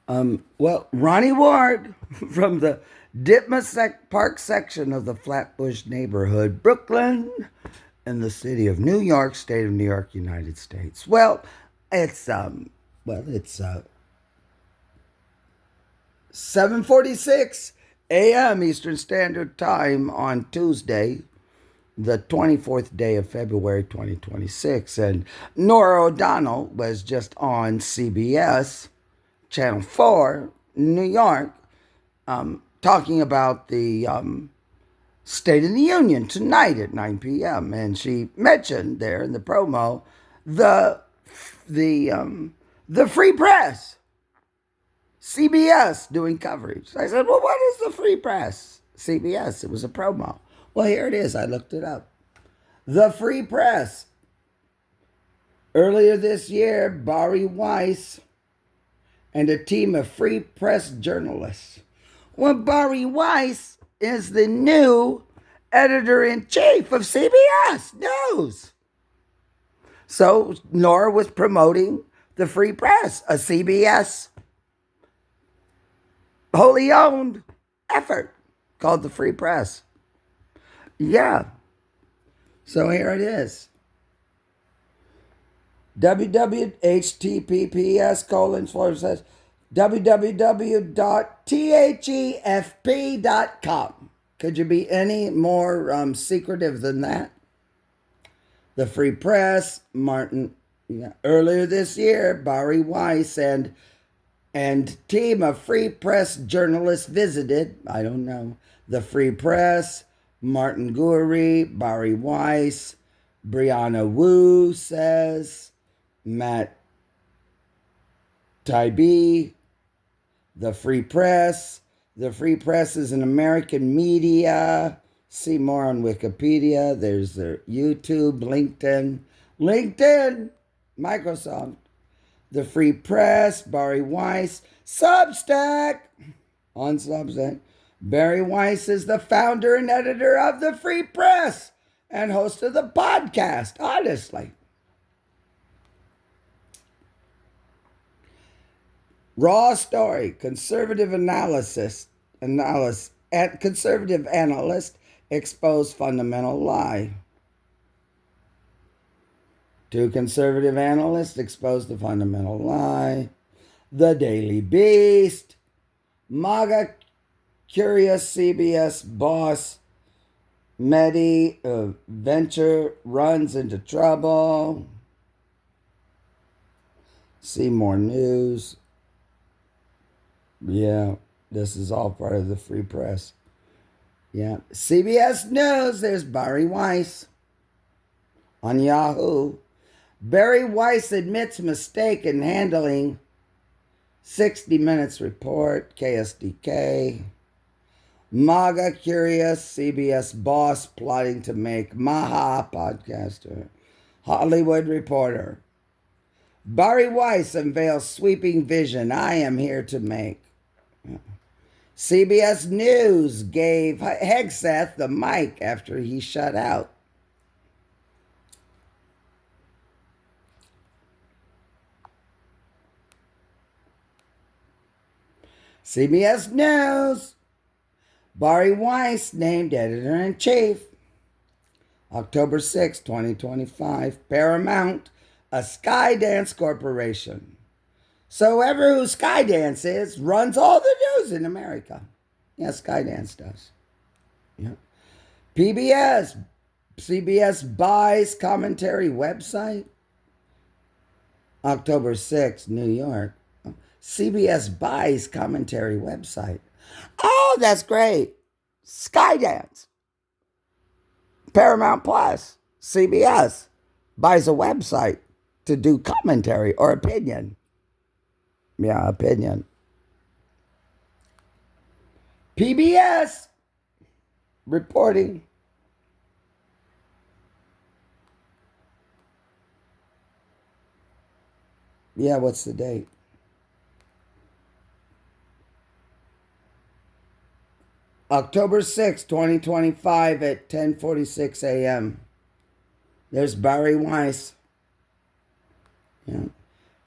Well, Ronnie Ward from the Ditma Park section of the Flatbush neighborhood, Brooklyn, in the city of New York, state of New York, United States. It's it's 7:46 a.m. Eastern Standard Time on Tuesday, the 24th day of February 2026, and Nora O'Donnell was just on CBS Channel 4, New York, talking about the State of the Union tonight at 9 p.m. And she mentioned there in the promo the the free press, CBS doing coverage. I said, well, what is the free press? CBS. It was a promo. Well, here it is. I looked it up. The free press. Earlier this year, Bari Weiss and a team of free press journalists. Well, Bari Weiss is the new editor-in-chief of CBS News. So Nora was promoting the free press, a CBS wholly owned effort called the free press. Yeah. So here it is. www.https:// www.thefp.com. Could you be any more secretive than that? The Free Press, Martin. Yeah. Earlier this year, Bari Weiss and team of Free Press journalists visited, I don't know, the Free Press, Martin Gurry, Bari Weiss, Brianna Wu says, Matt Taibbi, the Free Press. The Free Press is an American media. See more on Wikipedia. There's their YouTube, LinkedIn, Microsoft. The Free Press, Bari Weiss, Substack, on Substack. Bari Weiss is the founder and editor of the Free Press and host of the podcast, honestly. Raw story, conservative analyst expose fundamental lie. Two conservative analysts expose the fundamental lie. The Daily Beast. MAGA curious CBS boss Mehdi venture runs into trouble. See more news. Yeah, this is all part of the Free Press. Yeah. CBS News, there's Bari Weiss on Yahoo. Bari Weiss admits mistake in handling 60 Minutes report, KSDK. MAGA curious CBS boss plotting to make Maha podcaster. Hollywood Reporter. Bari Weiss unveils sweeping vision I am here to make. CBS News gave Hegseth the mic after he shut out. CBS News. Bari Weiss named editor-in-chief. October 6, 2025. Paramount, a Skydance corporation. So whoever who Skydance is runs all the news in America. Yeah, Skydance does. Yeah. CBS buys commentary website. October 6, New York. CBS buys commentary website. Oh, that's great. Skydance. Paramount Plus. CBS buys a website to do commentary or opinion. Yeah, opinion. PBS reporting. Yeah, what's the date? October 6, 2025 at 10:46 a.m. There's Bari Weiss. Yeah.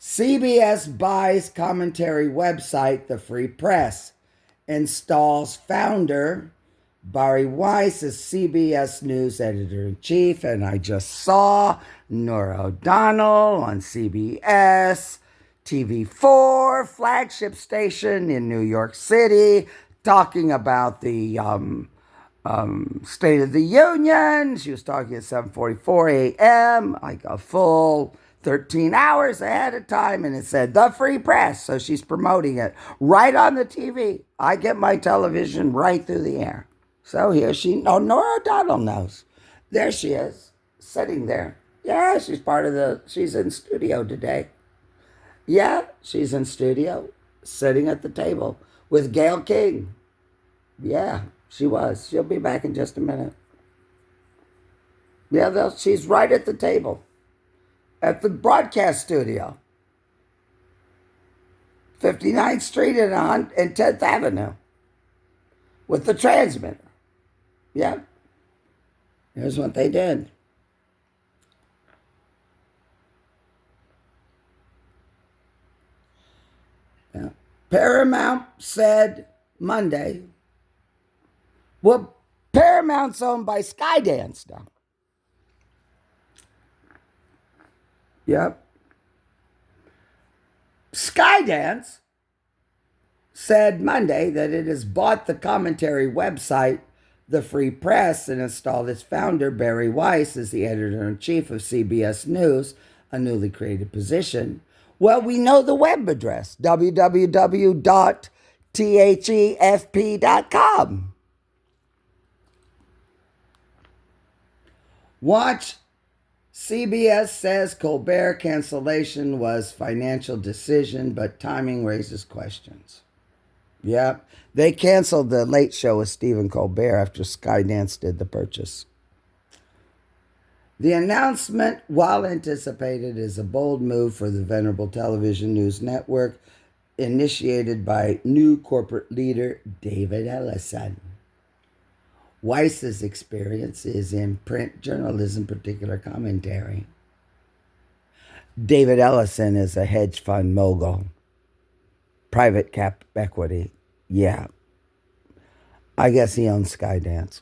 CBS buys commentary website, The Free Press, installs founder Barry Weiss as CBS News editor-in-chief, and I just saw Norah O'Donnell on CBS, TV4, flagship station in New York City, talking about the State of the Union. She was talking at 7:44 a.m., like a full 13 hours ahead of time, and it said The Free Press, so she's promoting it right on the TV. I get my television right through the air. So here Norah O'Donnell knows. There she is, sitting there. Yeah, she's in studio today. Yeah, she's in studio, sitting at the table with Gayle King. Yeah, she was. She'll be back in just a minute. Yeah, she's right at the table, at the broadcast studio, 59th Street and 10th Avenue, with the transmitter. Yeah, here's what they did. Yeah. Paramount said Monday, well, Paramount's owned by Skydance now. Yep. Skydance said Monday that it has bought the commentary website, The Free Press, and installed its founder, Barry Weiss, as the editor-in-chief of CBS News, a newly created position. Well, we know the web address, www.thefp.com. Watch. CBS says Colbert cancellation was financial decision, but timing raises questions. Yep. They canceled the Late Show with Stephen Colbert after Skydance did the purchase. The announcement, while anticipated, is a bold move for the venerable television news network, initiated by new corporate leader David Ellison. Weiss's experience is in print journalism, particular commentary. David Ellison is a hedge fund mogul. Private cap equity. Yeah. I guess he owns Skydance.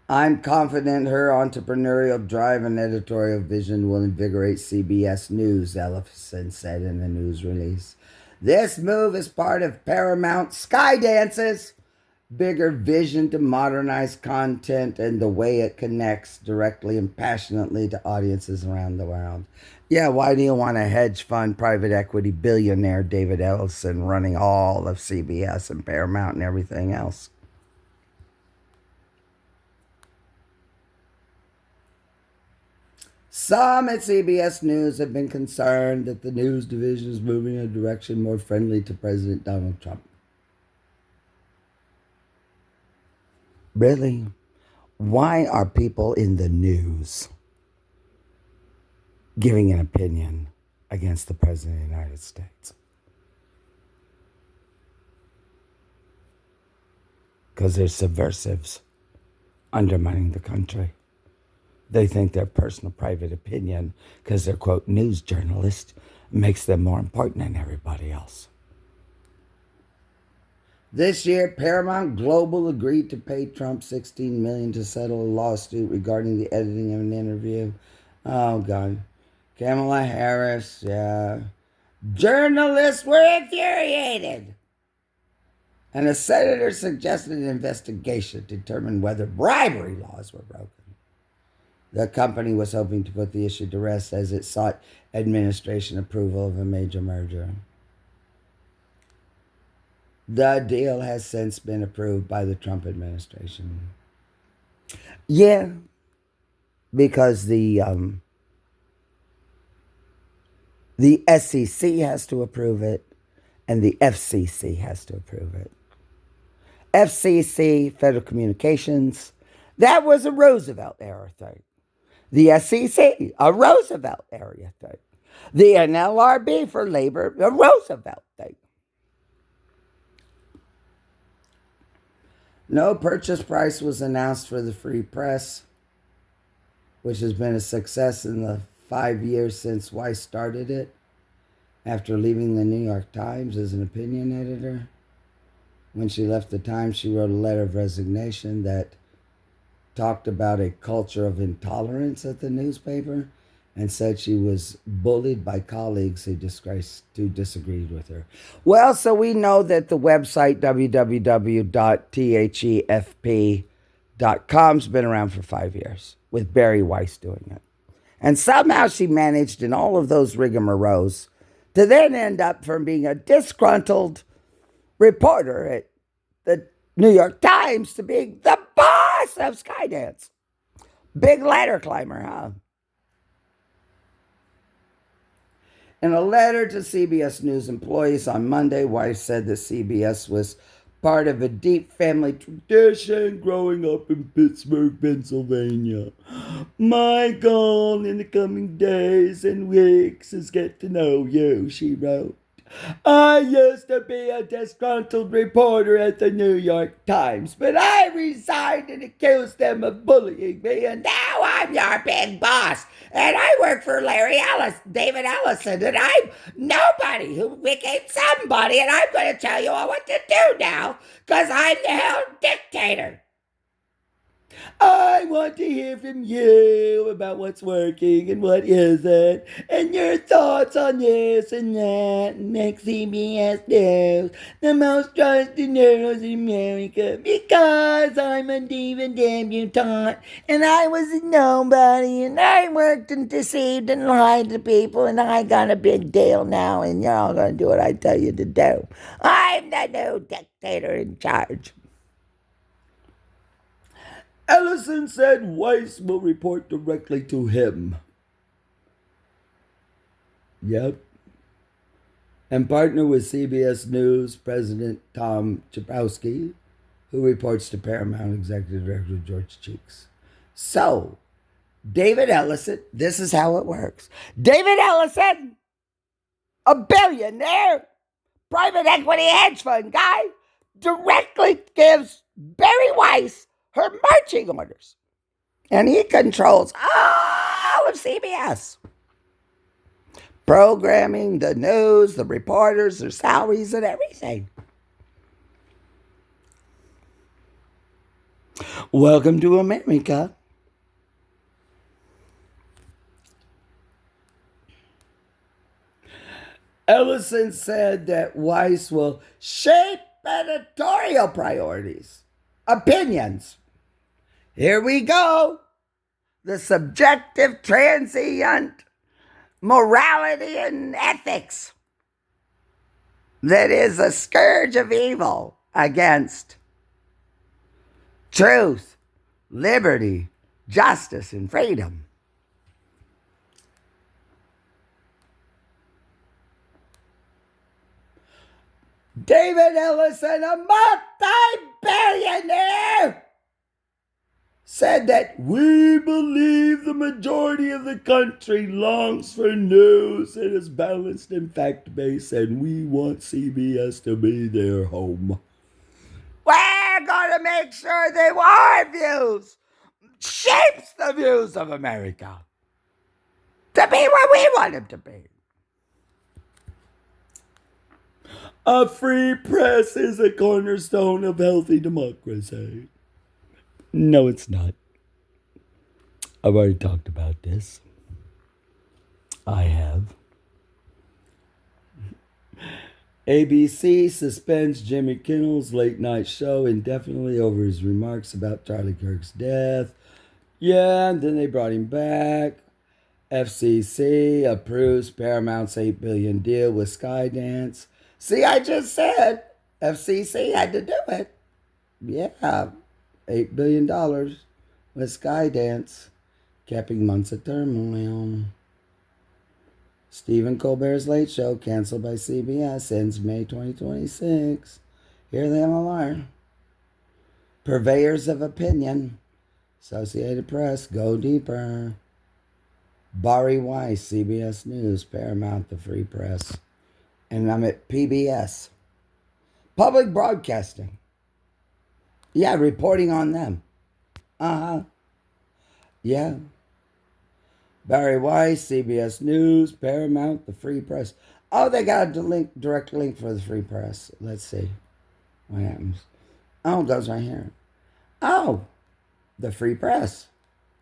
I'm confident her entrepreneurial drive and editorial vision will invigorate CBS News, Ellison said in a news release. This move is part of Paramount Skydance's bigger vision to modernize content and the way it connects directly and passionately to audiences around the world. Yeah, why do you want a hedge fund, private equity billionaire David Ellison running all of CBS and Paramount and everything else? Some at CBS News have been concerned that the news division is moving in a direction more friendly to President Donald Trump. Really? Why are people in the news giving an opinion against the President of the United States? Because they're subversives undermining the country. They think their personal private opinion, because they're, quote, news journalists, makes them more important than everybody else. This year, Paramount Global agreed to pay Trump $16 million to settle a lawsuit regarding the editing of an interview. Oh, God. Kamala Harris, yeah. Journalists were infuriated. And a senator suggested an investigation to determine whether bribery laws were broken. The company was hoping to put the issue to rest as it sought administration approval of a major merger. The deal has since been approved by the Trump administration. Yeah, because the SEC has to approve it, and the FCC has to approve it. FCC, Federal Communications, that was a Roosevelt era thing. The SEC, a Roosevelt era thing. The NLRB for labor, a Roosevelt thing. No purchase price was announced for the Free Press, which has been a success in the 5 years since Weiss started it. After leaving the New York Times as an opinion editor, when she left the Times, she wrote a letter of resignation that talked about a culture of intolerance at the newspaper and said she was bullied by colleagues who disagreed with her. Well, so we know that the website www.thefp.com's been around for 5 years with Barry Weiss doing it. And somehow she managed in all of those rigmaroles to then end up from being a disgruntled reporter at the New York Times to being the boss of Skydance. Big ladder climber, huh? In a letter to CBS News employees on Monday, Weiss said that CBS was part of a deep family tradition growing up in Pittsburgh, Pennsylvania. My goal in the coming days and weeks is get to know you, she wrote. I used to be a disgruntled reporter at the New York Times, but I resigned and accused them of bullying me, and now I'm your big boss. And I work for David Ellison, and I'm nobody who became somebody, and I'm going to tell you all what to do now, because I'm the hell dictator. I want to hear from you about what's working and what isn't, and your thoughts on this and that, and make CBS News the most trusted news in America, because I'm a diva debutante, and I was a nobody, and I worked and deceived and lied to people, and I got a big deal now, and you're all going to do what I tell you to do. I'm the new dictator in charge. Ellison said Weiss will report directly to him. Yep. And partner with CBS News President Tom Chappowski, who reports to Paramount Executive Director George Cheeks. So, David Ellison, this is how it works. David Ellison, a billionaire, private equity hedge fund guy, directly gives Barry Weiss her marching orders. And he controls all of CBS. Programming, the news, the reporters, their salaries, and everything. Welcome to America. Ellison said that Weiss will shape editorial priorities, opinions. Here we go. The subjective, transient morality and ethics that is a scourge of evil against truth, liberty, justice, and freedom. David Ellison, a multi-billionaire, said that we believe the majority of the country longs for news that is balanced and fact-based, and we want CBS to be their home. We're going to make sure that our views shapes the views of America to be where we want them to be. A free press is a cornerstone of healthy democracy. No, it's not. I've already talked about this. I have. ABC suspends Jimmy Kimmel's late night show indefinitely over his remarks about Charlie Kirk's death. Yeah, and then they brought him back. FCC approves Paramount's $8 billion deal with Skydance. See, I just said FCC had to do it. Yeah. $8 billion with Skydance, capping months of turmoil. Stephen Colbert's Late Show, canceled by CBS, ends May 2026. Here they all are. Purveyors of opinion. Associated Press, go deeper. Barry Weiss, CBS News, Paramount, the Free Press. And I'm at PBS. Public Broadcasting. Yeah, reporting on them. Yeah. Barry Weiss, CBS News, Paramount, the Free Press. Oh, they got a direct link for the Free Press. Let's see what happens. Oh, it goes right here. Oh, the Free Press.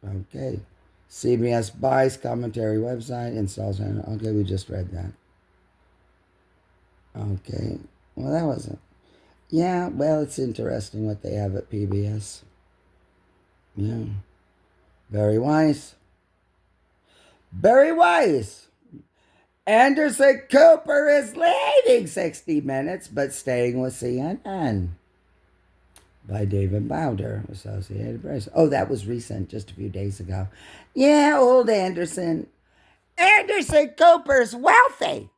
Okay. CBS buys commentary website, installs. Okay, we just read that. Okay. Well, that wasn't. Yeah, well, it's interesting what they have at PBS. Yeah. Barry Weiss. Barry Weiss. Anderson Cooper is leaving 60 Minutes, but staying with CNN. By David Bowder, Associated Press. Oh, that was recent, just a few days ago. Yeah, old Anderson. Anderson Cooper's wealthy.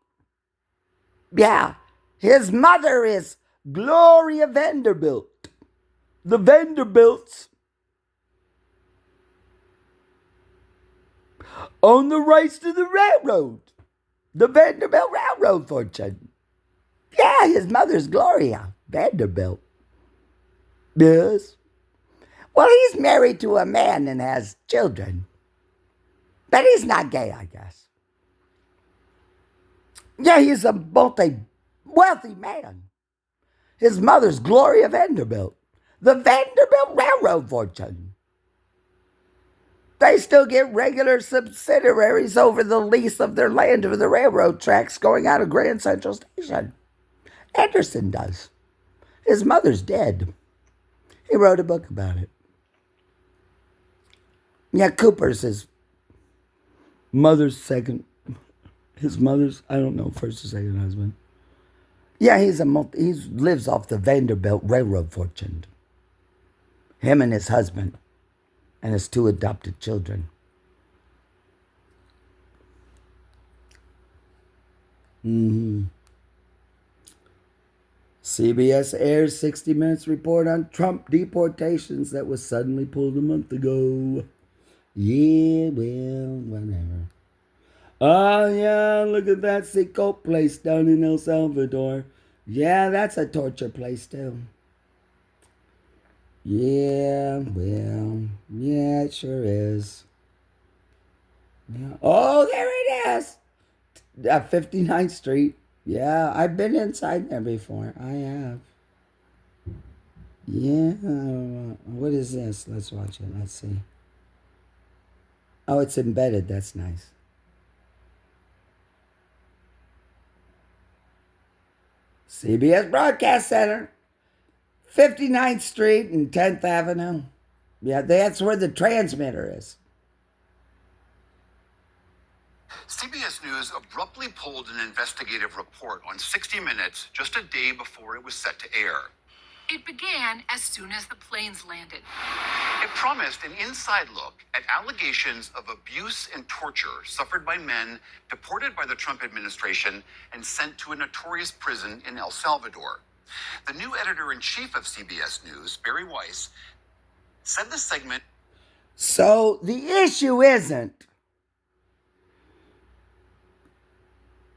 Yeah, his mother is Gloria Vanderbilt. The Vanderbilts own the rights to the railroad. The Vanderbilt Railroad fortune. Yeah, his mother's Gloria Vanderbilt. Yes. Well, he's married to a man and has children. But he's not gay, I guess. Yeah, he's a multi-wealthy man. His mother's Gloria Vanderbilt. The Vanderbilt Railroad fortune. They still get regular subsidiaries over the lease of their land for the railroad tracks going out of Grand Central Station. Anderson does. His mother's dead. He wrote a book about it. Yeah, Cooper's his mother's second. His mother's, I don't know, first or second husband. Yeah, he lives off the Vanderbilt Railroad fortune. Him and his husband and his 2 adopted children. CBS airs 60 Minutes report on Trump deportations that was suddenly pulled a month ago. Yeah, well, whatever. Oh, yeah, look at that Seacoast place down in El Salvador. Yeah, that's a torture place, too. Yeah, well, yeah, it sure is. Yeah. Oh, there it is. 59th Street. Yeah, I've been inside there before. I have. Yeah. What is this? Let's watch it. Let's see. Oh, it's embedded. That's nice. CBS Broadcast Center. 59th Street and 10th Avenue. Yeah, that's where the transmitter is. CBS News abruptly pulled an investigative report on 60 Minutes just a day before it was set to air. It began as soon as the planes landed. It promised an inside look at allegations of abuse and torture suffered by men deported by the Trump administration and sent to a notorious prison in El Salvador. The new editor-in-chief of CBS News, Barry Weiss, said the segment... So the issue isn't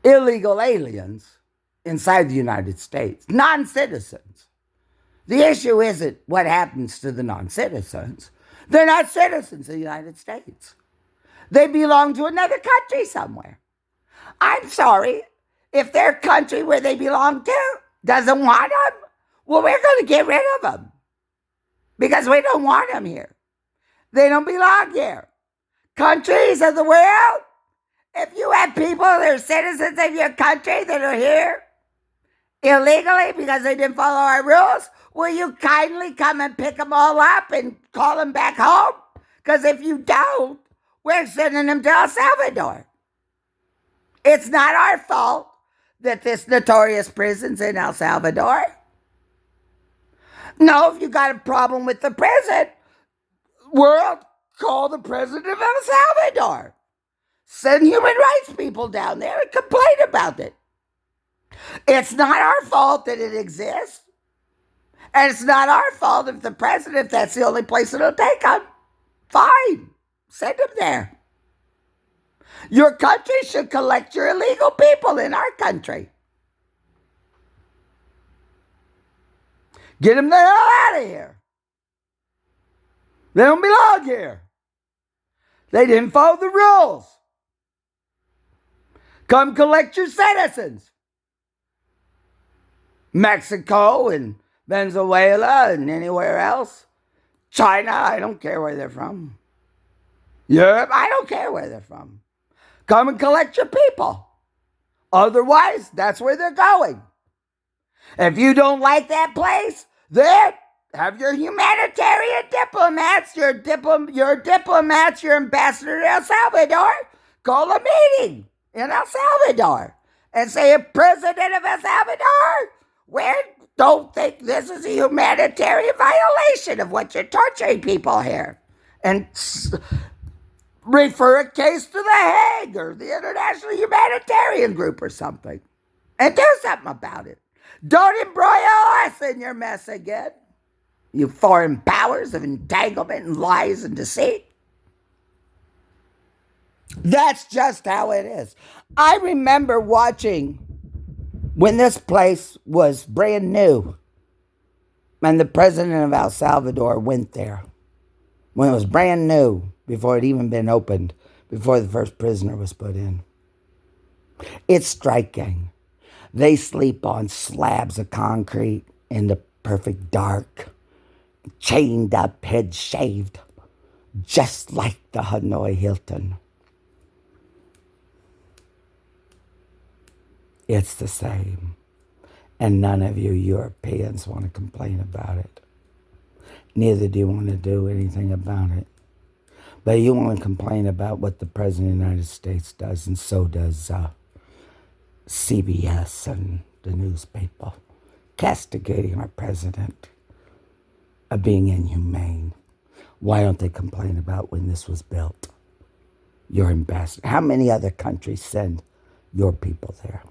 illegal aliens inside the United States, non-citizens. The issue isn't what happens to the non-citizens. They're not citizens of the United States. They belong to another country somewhere. I'm sorry, if their country where they belong to doesn't want them, well, we're going to get rid of them because we don't want them here. They don't belong here. Countries of the world, if you have people that are citizens of your country that are here illegally because they didn't follow our rules, will you kindly come and pick them all up and call them back home? Because if you don't, we're sending them to El Salvador. It's not our fault that this notorious prison's in El Salvador. No, if you got a problem with the prison, world, call the president of El Salvador. Send human rights people down there and complain about it. It's not our fault that it exists. And it's not our fault if the president, if that's the only place it'll take them. Fine. Send them there. Your country should collect your illegal people in our country. Get them the hell out of here. They don't belong here. They didn't follow the rules. Come collect your citizens. Mexico and Venezuela and anywhere else. China, I don't care where they're from. Europe, I don't care where they're from. Come and collect your people. Otherwise, that's where they're going. If you don't like that place, then have your humanitarian diplomats, your diplomats, your ambassador to El Salvador, call a meeting in El Salvador and say, President of El Salvador, we don't think this is a humanitarian violation of what you're torturing people here. And refer a case to the Hague or the International Humanitarian Group or something. And do something about it. Don't embroil us in your mess again. You foreign powers of entanglement and lies and deceit. That's just how it is. I remember watching when this place was brand new and the president of El Salvador went there. When it was brand new, before it even been opened, before the first prisoner was put in. It's striking. They sleep on slabs of concrete in the perfect dark, chained up, head shaved, just like the Hanoi Hilton. It's the same. And none of you Europeans want to complain about it. Neither do you want to do anything about it. But you want to complain about what the President of the United States does, and so does CBS and the newspaper, castigating our president of being inhumane. Why don't they complain about when this was built? Your ambassador. How many other countries send your people there?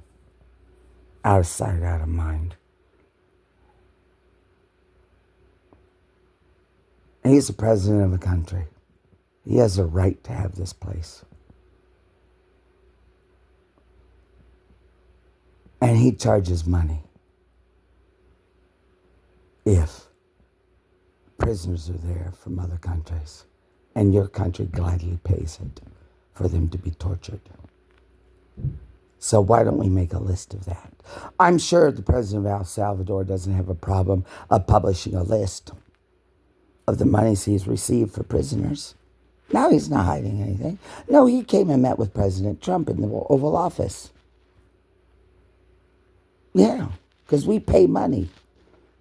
Out of sight, out of mind. He's the president of a country. He has a right to have this place. And he charges money if prisoners are there from other countries. And your country gladly pays it for them to be tortured. So why don't we make a list of that? I'm sure the president of El Salvador doesn't have a problem of publishing a list of the monies he's received for prisoners. Now he's not hiding anything. No, he came and met with President Trump in the Oval Office. Yeah, because we pay money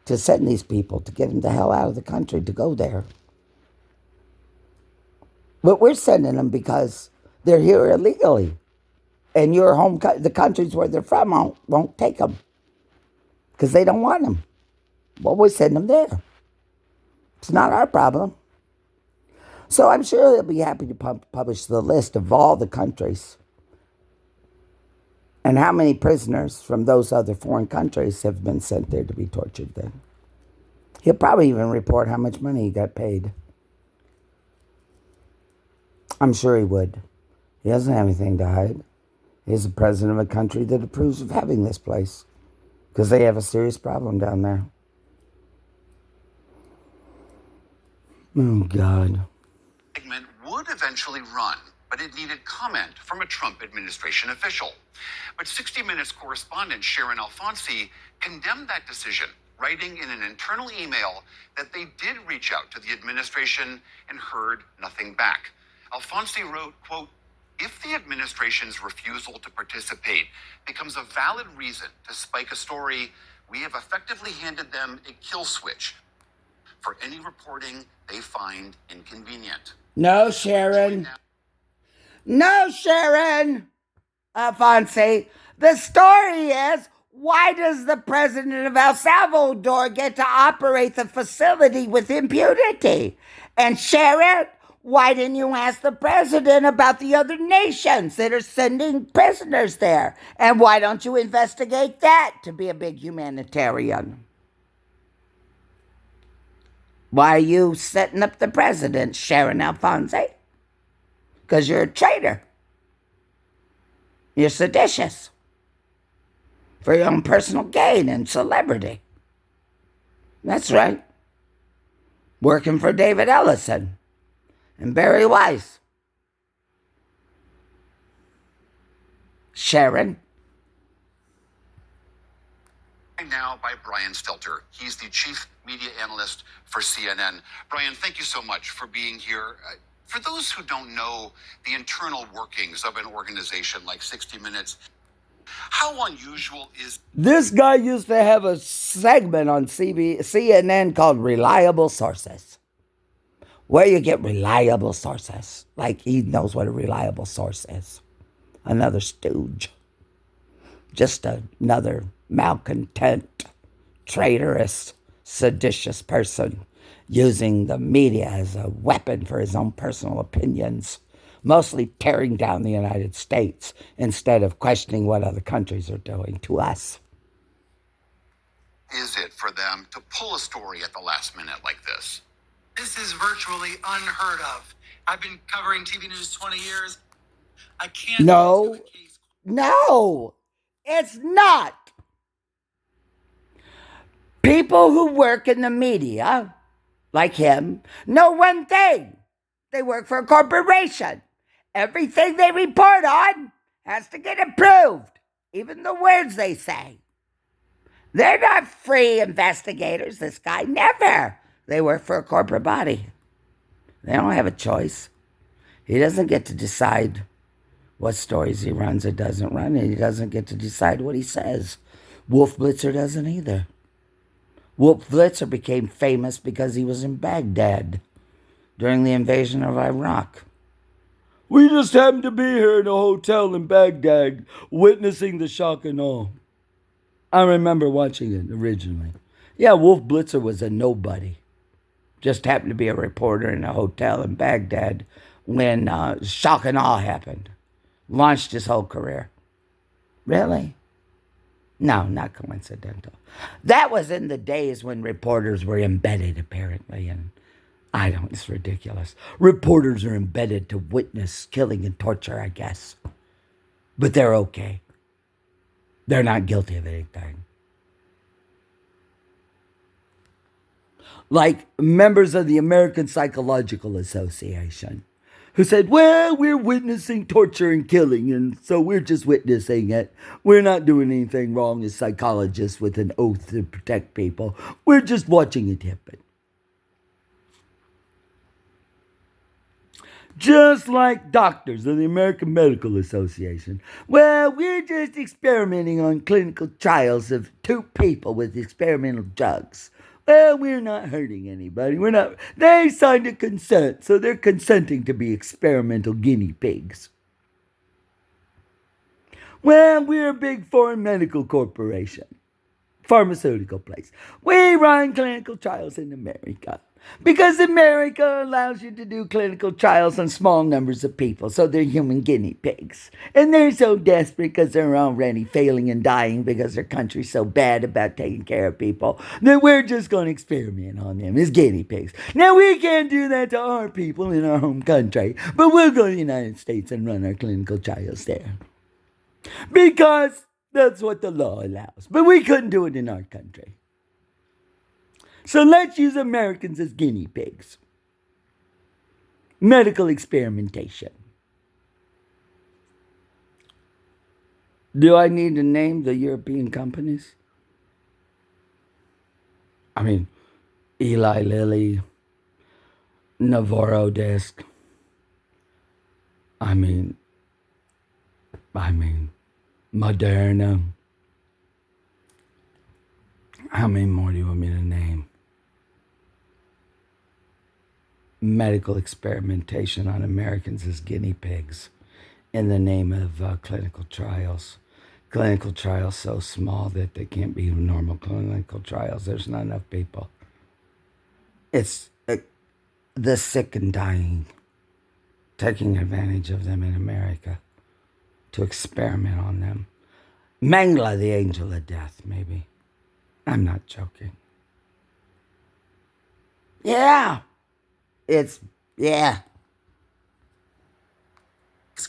to send these people, to get them the hell out of the country, to go there. But we're sending them because they're here illegally. And your home, the countries where they're from won't take them because they don't want them. Well, we send them there. It's not our problem. So I'm sure they'll be happy to publish the list of all the countries and how many prisoners from those other foreign countries have been sent there to be tortured then. He'll probably even report how much money he got paid. I'm sure he would. He doesn't have anything to hide. He's the president of a country that approves of having this place because they have a serious problem down there. Oh, God. Segment would eventually run, but it needed comment from a Trump administration official. But 60 Minutes correspondent Sharon Alfonsi condemned that decision, writing in an internal email that they did reach out to the administration and heard nothing back. Alfonsi wrote, quote, "If the administration's refusal to participate becomes a valid reason to spike a story, we have effectively handed them a kill switch for any reporting they find inconvenient." No, Sharon. No, Sharon. Alfonsi. The story is, why does the president of El Salvador get to operate the facility with impunity? And Sharon, why didn't you ask the president about the other nations that are sending prisoners there? And why don't you investigate that to be a big humanitarian? Why are you setting up the president, Sharon Alfonsi? Because you're a traitor. You're seditious for your own personal gain and celebrity. That's right. Working for David Ellison and Barry Weiss Sharon. Now by Brian Stelter. He's the chief media analyst for CNN. Brian, thank you so much for being here. For those who don't know the internal workings of an organization like 60 Minutes, how unusual is This guy used to have a segment on CNN called Reliable Sources, where you get reliable sources. Like he knows what a reliable source is. Another stooge. Just another malcontent, traitorous, seditious person using the media as a weapon for his own personal opinions, mostly tearing down the United States instead of questioning what other countries are doing to us. Is it for them to pull a story at the last minute like this? This is virtually unheard of. I've been covering TV news 20 years. I can't. No, it's not. People who work in the media, like him, know one thing. They work for a corporation. Everything they report on has to get approved, even the words they say. They're not free investigators, this guy. Never. They work for a corporate body. They don't have a choice. He doesn't get to decide what stories he runs or doesn't run, and he doesn't get to decide what he says. Wolf Blitzer doesn't either. Wolf Blitzer became famous because he was in Baghdad during the invasion of Iraq. We just happened to be here in a hotel in Baghdad, witnessing the shock and awe. I remember watching it originally. Yeah, Wolf Blitzer was a nobody. Just happened to be a reporter in a hotel in Baghdad when shock and awe happened. Launched his whole career. Really? No, not coincidental. That was in the days when reporters were embedded, apparently, and it's ridiculous. Reporters are embedded to witness killing and torture, I guess. But they're okay. They're not guilty of anything. Like members of the American Psychological Association, who said, well, we're witnessing torture and killing, and so we're just witnessing it. We're not doing anything wrong as psychologists with an oath to protect people. We're just watching it happen. Just like doctors of the American Medical Association. Well, we're just experimenting on clinical trials of 2 people with experimental drugs. Well, we're not hurting anybody. They signed a consent, so they're consenting to be experimental guinea pigs. Well, we're a big foreign medical corporation, pharmaceutical place. We run clinical trials in America because America allows you to do clinical trials on small numbers of people, so they're human guinea pigs. And they're so desperate because they're already failing and dying because their country's so bad about taking care of people that we're just going to experiment on them as guinea pigs. Now, we can't do that to our people in our home country, but we'll go to the United States and run our clinical trials there. Because that's what the law allows. But we couldn't do it in our country. So let's use Americans as guinea pigs. Medical experimentation. Do I need to name the European companies? I mean, Eli Lilly, Novorodesk. I mean, Moderna. How many more do you want me to name? Medical experimentation on Americans as guinea pigs in the name of clinical trials. Clinical trials so small that they can't be normal clinical trials. There's not enough people. It's the sick and dying taking advantage of them in America to experiment on them. Mangla, the angel of death, maybe. I'm not joking. Yeah. It's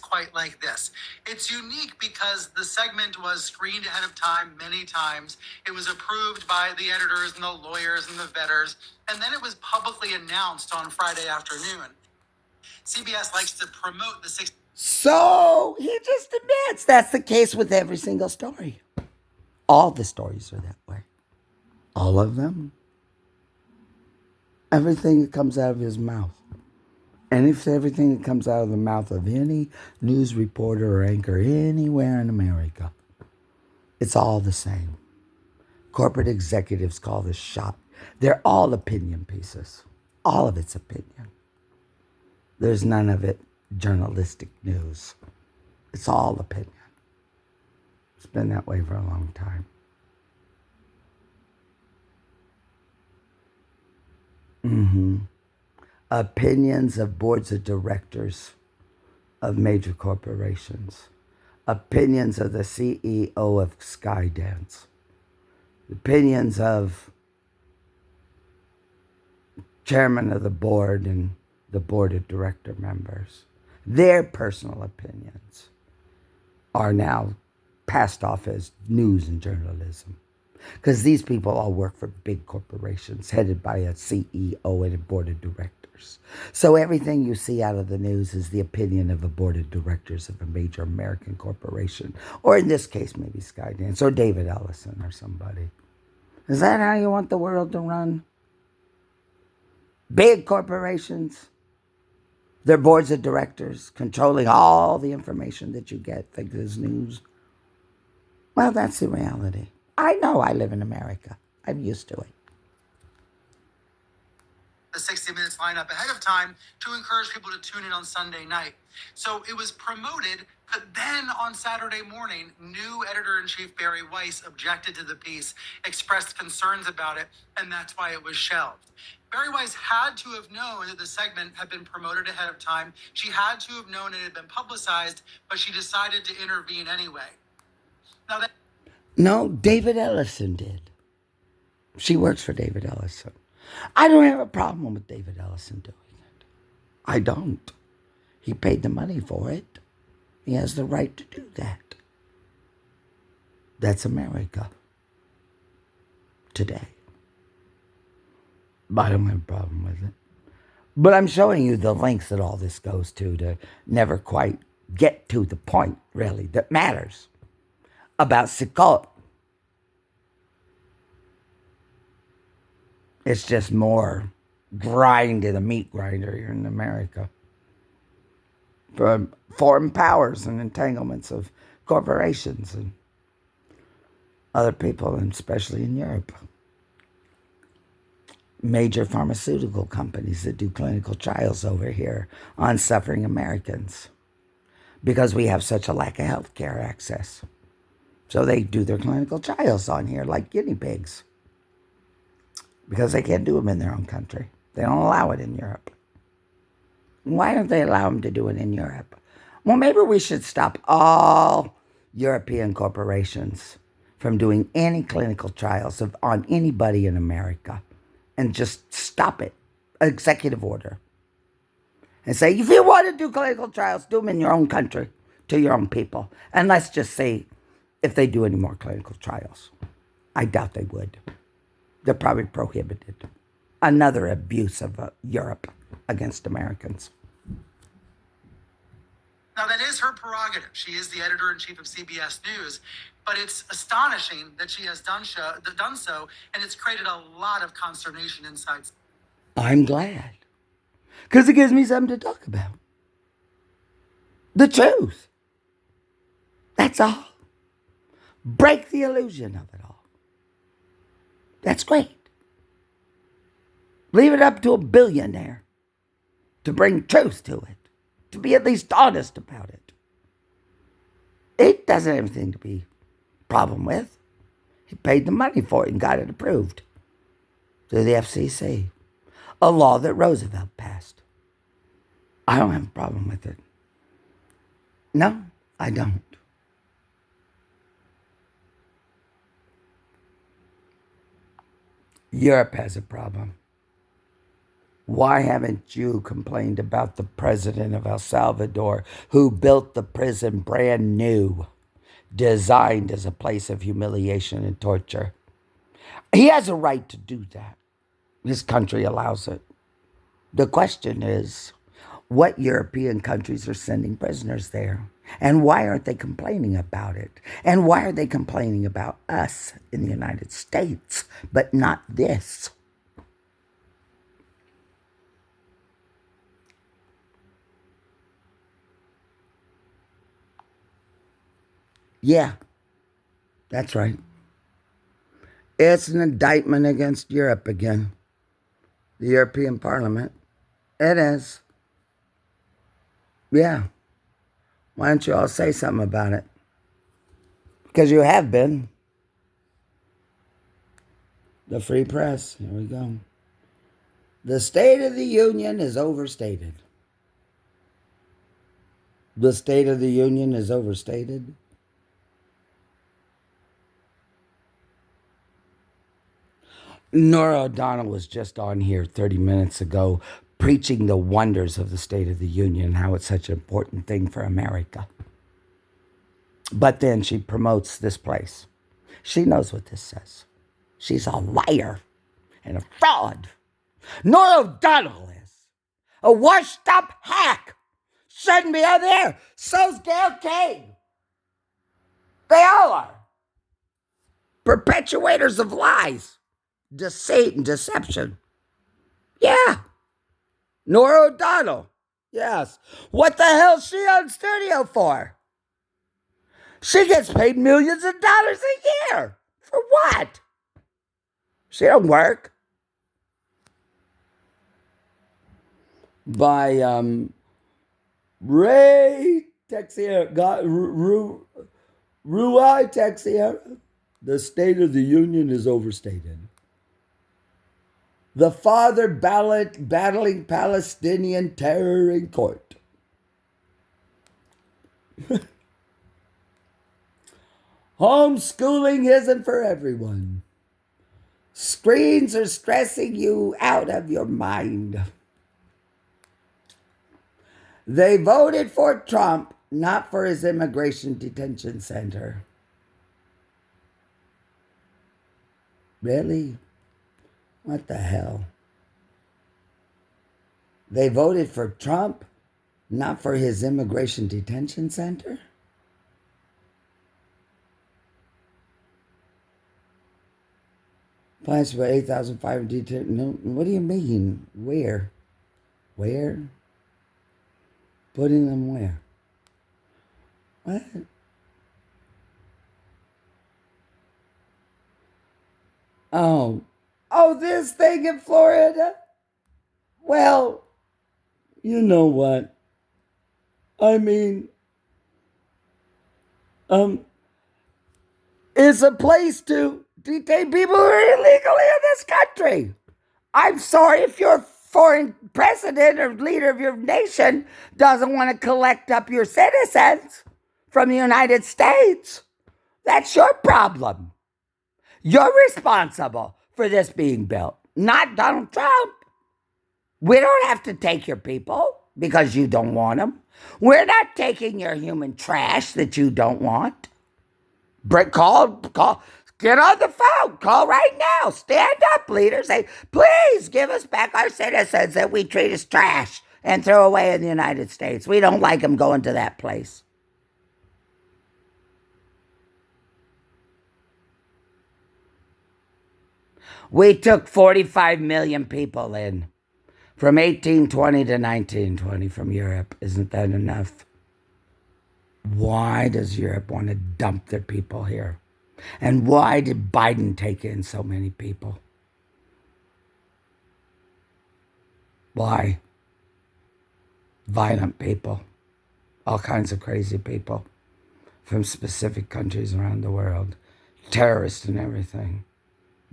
quite like this. It's unique because the segment was screened ahead of time many times. It was approved by the editors and the lawyers and the vetters, and then it was publicly announced on Friday afternoon. CBS likes to promote the 60 So he just admits that's the case with every single story. All the stories are that way. All of them. Everything that comes out of his mouth. And if everything that comes out of the mouth of any news reporter or anchor anywhere in America, it's all the same. Corporate executives call this shot. They're all opinion pieces. All of it's opinion. There's none of it journalistic news. It's all opinion. It's been that way for a long time. Opinions of boards of directors of major corporations. Opinions of the CEO of Skydance. Opinions of chairman of the board and the board of director members. Their personal opinions are now passed off as news and journalism. Because these people all work for big corporations headed by a CEO and a board of directors. So everything you see out of the news is the opinion of a board of directors of a major American corporation. Or in this case, maybe Skydance or David Ellison or somebody. Is that how you want the world to run? Big corporations, their boards of directors controlling all the information that you get, think is news. Well, that's the reality. I know I live in America. I'm used to it. The 60 Minutes lineup ahead of time to encourage people to tune in on Sunday night. So it was promoted, but then on Saturday morning, new editor-in-chief Barry Weiss objected to the piece, expressed concerns about it, and that's why it was shelved. Barry Weiss had to have known that the segment had been promoted ahead of time. She had to have known it had been publicized, but she decided to intervene anyway. No, David Ellison did. She works for David Ellison. I don't have a problem with David Ellison doing it. I don't. He paid the money for it. He has the right to do that. That's America today. But I don't have a problem with it. But I'm showing you the lengths that all this goes to never quite get to the point, really, that matters about Sikot. It's just more grind in a meat grinder here in America. For foreign powers and entanglements of corporations and other people, and especially in Europe. Major pharmaceutical companies that do clinical trials over here on suffering Americans because we have such a lack of health care access. So they do their clinical trials on here like guinea pigs because they can't do them in their own country. They don't allow it in Europe. Why don't they allow them to do it in Europe? Well, maybe we should stop all European corporations from doing any clinical trials on anybody in America and just stop it. Executive order. And say, if you want to do clinical trials, do them in your own country to your own people. And let's just see if they do any more clinical trials. I doubt they would. They're probably prohibited. Another abuse of Europe against Americans. Now, that is her prerogative. She is the editor-in-chief of CBS News, but it's astonishing that she has done so, and it's created a lot of consternation inside. I'm glad, because it gives me something to talk about. The truth. That's all. Break the illusion of it all. That's great. Leave it up to a billionaire to bring truth to it, to be at least honest about it. It doesn't have anything to be a problem with. He paid the money for it and got it approved through the FCC, a law that Roosevelt passed. I don't have a problem with it. No, I don't. Europe has a problem. Why haven't you complained about the president of El Salvador who built the prison brand new, designed as a place of humiliation and torture? He has a right to do that. His country allows it. The question is, what European countries are sending prisoners there. And why aren't they complaining about it? And why are they complaining about us in the United States, but not this? Yeah, that's right. It's an indictment against Europe again. The European Parliament. It is. Yeah. Why don't you all say something about it? Because you have been. The free press. Here we go. The State of the Union is overstated. The State of the Union is overstated. Nora O'Donnell was just on here 30 minutes ago preaching the wonders of the State of the Union and how it's such an important thing for America. But then she promotes this place. She knows what this says. She's a liar and a fraud. Nora O'Donnell is a washed-up hack. Shouldn't be out there. So's Gail King. They all are. Perpetuators of lies, deceit, and deception. Yeah. Nora O'Donnell. Yes. What the hell is she on studio for? She gets paid millions of dollars a year. For what? She don't work. By Ray Texier, Ruai Texier, the State of the Union is overstated. The father battling Palestinian terror in court. Homeschooling isn't for everyone. Screens are stressing you out of your mind. They voted for Trump, not for his immigration detention center. Really? What the hell? They voted for Trump, not for his immigration detention center? Plans for 8,500 detention. No, what do you mean? Where? Where? Putting them where? What? Oh, this thing in Florida? Well, you know what? I mean, it's a place to detain people who are illegally in this country. I'm sorry if your foreign president or leader of your nation doesn't want to collect up your citizens from the United States. That's your problem. You're responsible for this being built, not Donald Trump. We don't have to take your people because you don't want them. We're not taking your human trash that you don't want. Call, get on the phone. Call right now. Stand up, leaders. Say, please give us back our citizens that we treat as trash and throw away in the United States. We don't like them going to that place. We took 45 million people in from 1820 to 1920 from Europe. Isn't that enough? Why does Europe want to dump their people here? And why did Biden take in so many people? Why? Violent people. All kinds of crazy people from specific countries around the world. Terrorists and everything.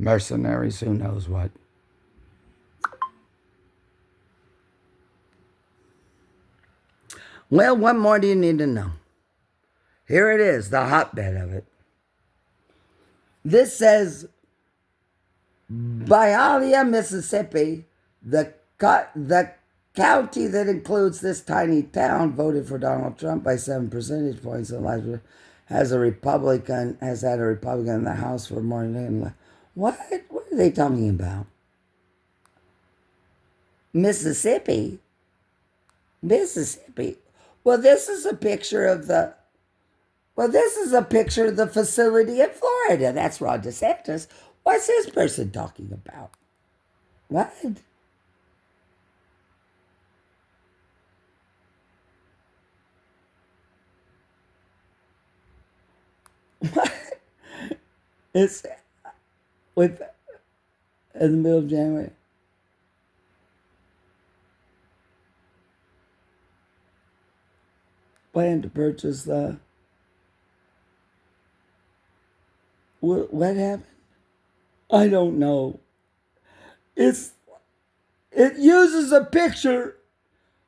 Mercenaries, who knows what. Well, what more do you need to know? Here it is, the hotbed of it. This says, Bialia, Mississippi, the county that includes this tiny town, voted for Donald Trump by 7 percentage points in last year, has had a Republican in the House for more than... What are they talking about? Mississippi? Mississippi. Well, this is a picture of the. Well, this is a picture of the facility in Florida. That's Ron DeSantis. What's this person talking about? What? What? It's with in the middle of January. Plan to purchase the. What happened? I don't know. It uses a picture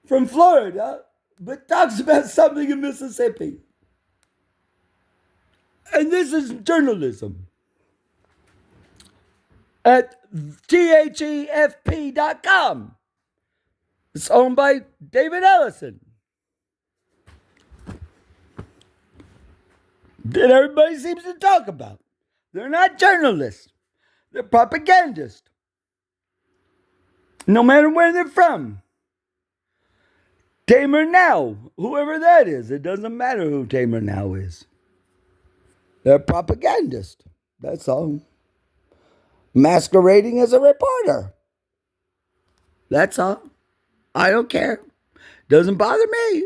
from Florida, but talks about something in Mississippi. And this is journalism. At THEFP.com. It's owned by David Ellison. That everybody seems to talk about. They're not journalists. They're propagandists. No matter where they're from. Tamer Now, whoever that is, it doesn't matter who Tamer Now is. They're propagandists. That's all. Masquerading as a reporter. That's all. I don't care. Doesn't bother me.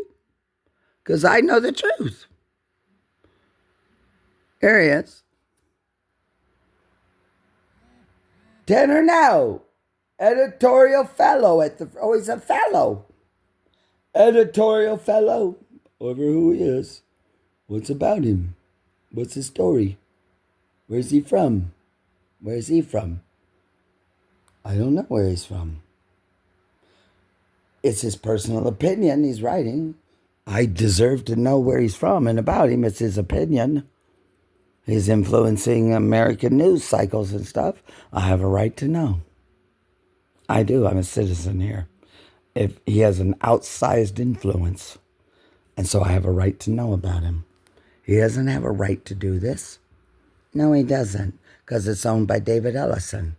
Because I know the truth. Here he is. Tanner Now, editorial fellow at the. Oh, he's a fellow. Editorial fellow. Over who he is. What's about him? What's his story? Where's he from? Where's he from? I don't know where he's from. It's his personal opinion he's writing. I deserve to know where he's from and about him. It's his opinion. He's influencing American news cycles and stuff. I have a right to know. I do. I'm a citizen here. If he has an outsized influence, and so I have a right to know about him. He doesn't have a right to do this. No, he doesn't, because it's owned by David Ellison.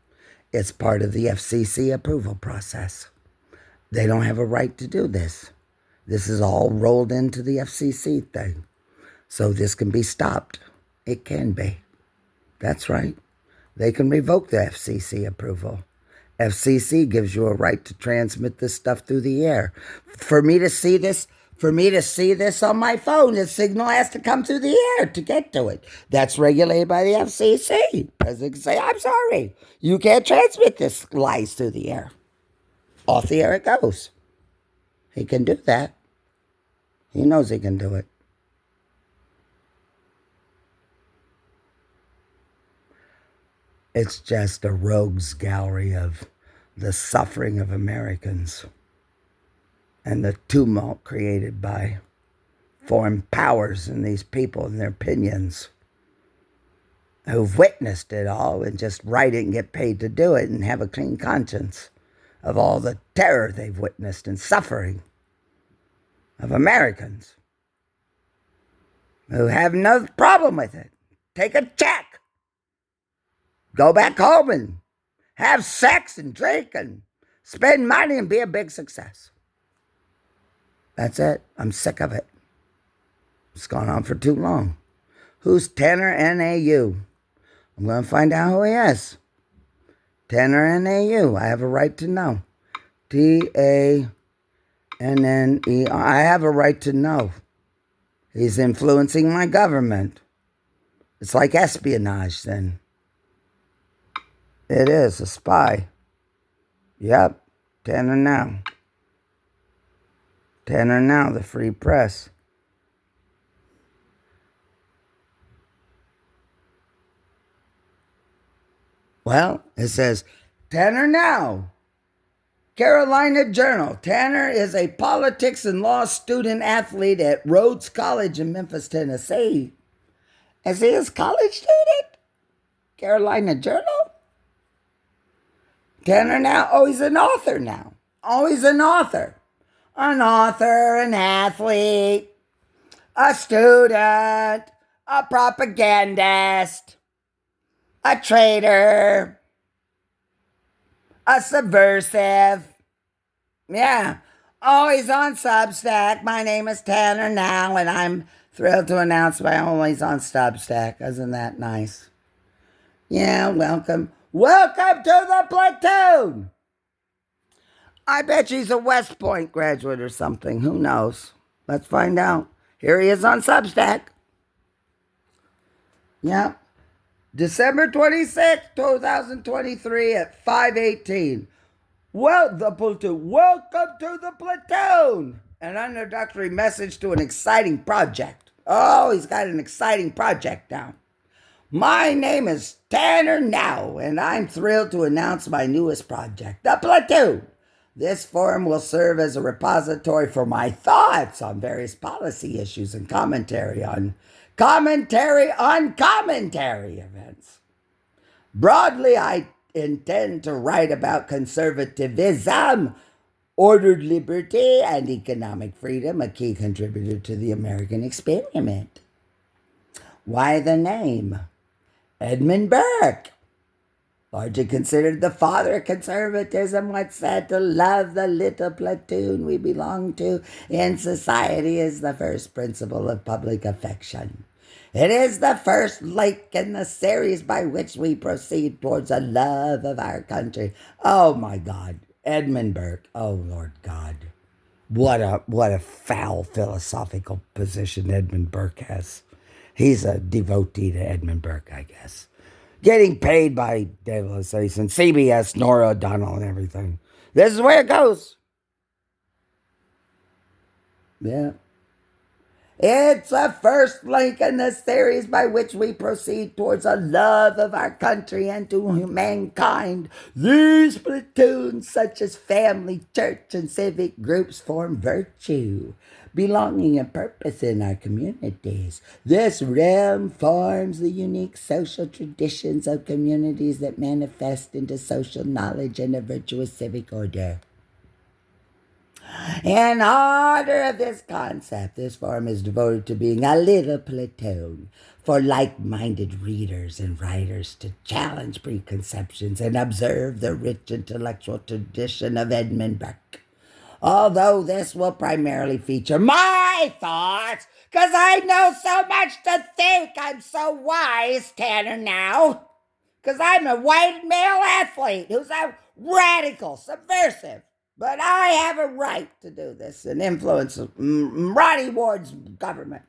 It's part of the FCC approval process. They don't have a right to do this. This is all rolled into the FCC thing. So this can be stopped. It can be. That's right. They can revoke the FCC approval. FCC gives you a right to transmit this stuff through the air. For me to see this on my phone, the signal has to come through the air to get to it. That's regulated by the FCC. President can say, I'm sorry, you can't transmit this lies through the air. Off the air it goes. He can do that. He knows he can do it. It's just a rogues gallery of the suffering of Americans and the tumult created by foreign powers and these people and their opinions who've witnessed it all and just write it and get paid to do it and have a clean conscience of all the terror they've witnessed and suffering of Americans who have no problem with it. Take a check. Go back home and have sex and drink and spend money and be a big success. That's it. I'm sick of it. It's gone on for too long. Who's Tanner NAU? I'm going to find out who he is. Tanner NAU. I have a right to know. TANNER. I have a right to know. He's influencing my government. It's like espionage then. It is a spy. Yep. Tanner Now. Tanner Now, the free press. Well, it says, Tanner Now, Carolina Journal. Tanner is a politics and law student athlete at Rhodes College in Memphis, Tennessee. Is he a college student? Carolina Journal? Tanner Now, oh, he's an author now. Oh, he's an author. An author, an athlete, a student, a propagandist, a traitor, a subversive. Yeah, Oh, he's on Substack. My name is Tanner now, and I'm thrilled to announce my always on Substack. Isn't that nice? Yeah, welcome. Welcome to the platoon! I bet she's a West Point graduate or something. Who knows? Let's find out. Here he is on Substack. Yep. December 26th, 2023 at 5:18. Well, the platoon. Welcome to the platoon. An introductory message to an exciting project. Oh, he's got an exciting project now. My name is Tanner Now, and I'm thrilled to announce my newest project, the platoon. This forum will serve as a repository for my thoughts on various policy issues and commentary on commentary events. Broadly, I intend to write about conservatism, ordered liberty, and economic freedom, a key contributor to the American experiment. Why the name? Edmund Burke, largely considered the father of conservatism, once said to love the little platoon we belong to in society is the first principle of public affection. It is the first link in the series by which we proceed towards a love of our country. Oh my God, Edmund Burke. Oh Lord God. What a foul philosophical position Edmund Burke has. He's a devotee to Edmund Burke, I guess. Getting paid by De La Sace and CBS, Nora O'Donnell, and everything. This is where it goes. Yeah. It's a first link in the series by which we proceed towards a love of our country and to mankind. These platoons, such as family, church, and civic groups, form virtue, belonging and purpose in our communities. This realm forms the unique social traditions of communities that manifest into social knowledge and a virtuous civic order. In honor of this concept, this forum is devoted to being a little platoon for like-minded readers and writers to challenge preconceptions and observe the rich intellectual tradition of Edmund Burke. Although this will primarily feature my thoughts, because I know so much to think I'm so wise, Tanner, now. Because I'm a white male athlete who's a radical, subversive. But I have a right to do this and influence Ronnie-Ward's government.